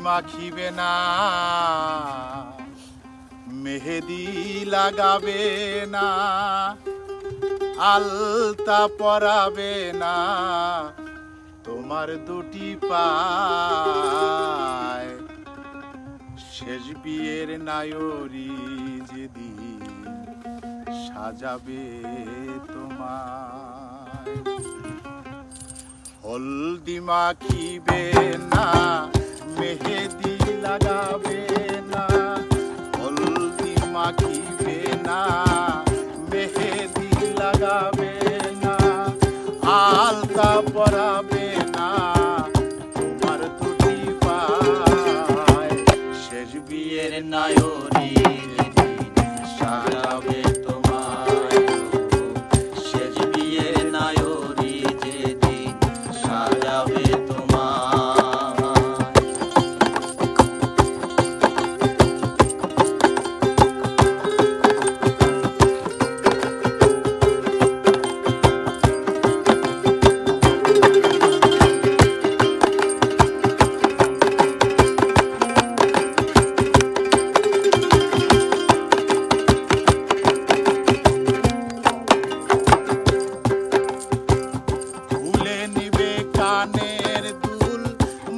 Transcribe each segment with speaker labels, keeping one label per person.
Speaker 1: মাখিবে না, মেহেদি লাগাবে না, আলতা পরাবে না, তোমার দুটি পায় শেষ বিয়ের নায়রি যেদিন সাজাবে তোমায়। হলদি মাখিবে না, মেহেদি লাগাবে না, হলদি মাখিবে না, মেহেদি লাগাবে না, আলতা পরাবে না, তোমার দুটি পায় শেষ বিয়ের নায়রি যেদিন সাজাবে তোমায়। শেষ বিয়ের নায়রি যেদিন সাজাবে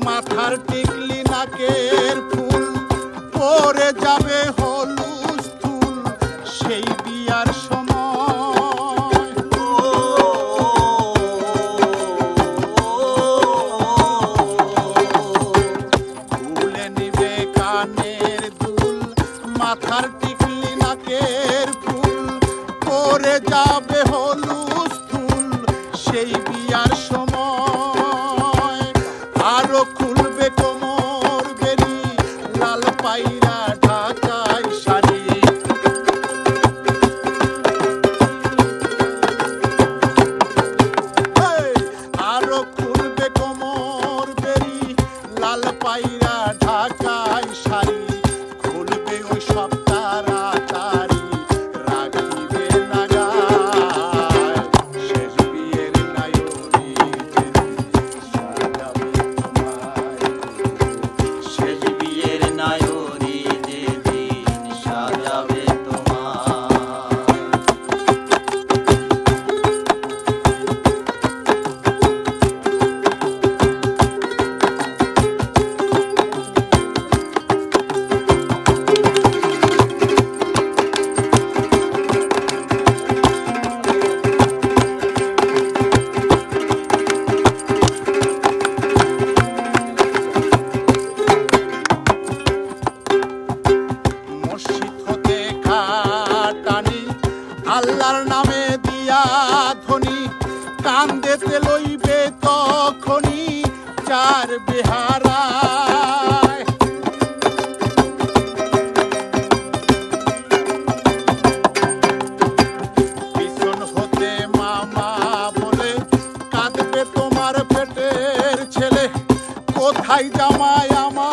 Speaker 1: মাথার টিকলি নাকের ফুল পরে যাবে হলুদ ফুল সেই বিয়ার সময়। খুলে নিবে কানের দুল, মাথার টিকলি নাকের ফুল পরে যাবে হলুদ ফুল সেই বিয়ার সময়। আরো খুলবে কোমর বেরি, লাল পাইরা ঢাকায় শাড়ি, আরো খুলবে কোমর বেরি, লাল পাইরা ঢাকায় শাড়ি, খুলবে ওই সব তাড়াতাড়ি রাখিবে না গায়। শেষ বিয়ের নায়রি যেদিন সাজাবে তোমায়, শেষ বিয়ের নায়রি যেদিন সাজাবে তোমায়। আল্লাহর নামে দিয়া ধ্বনি, কান্দেতে লইবে তখনই চার বেহারায়। পিছন হতে মামা বলে কাঁদবে তোমার পেটের ছেলে, কোথায় জামাই আমার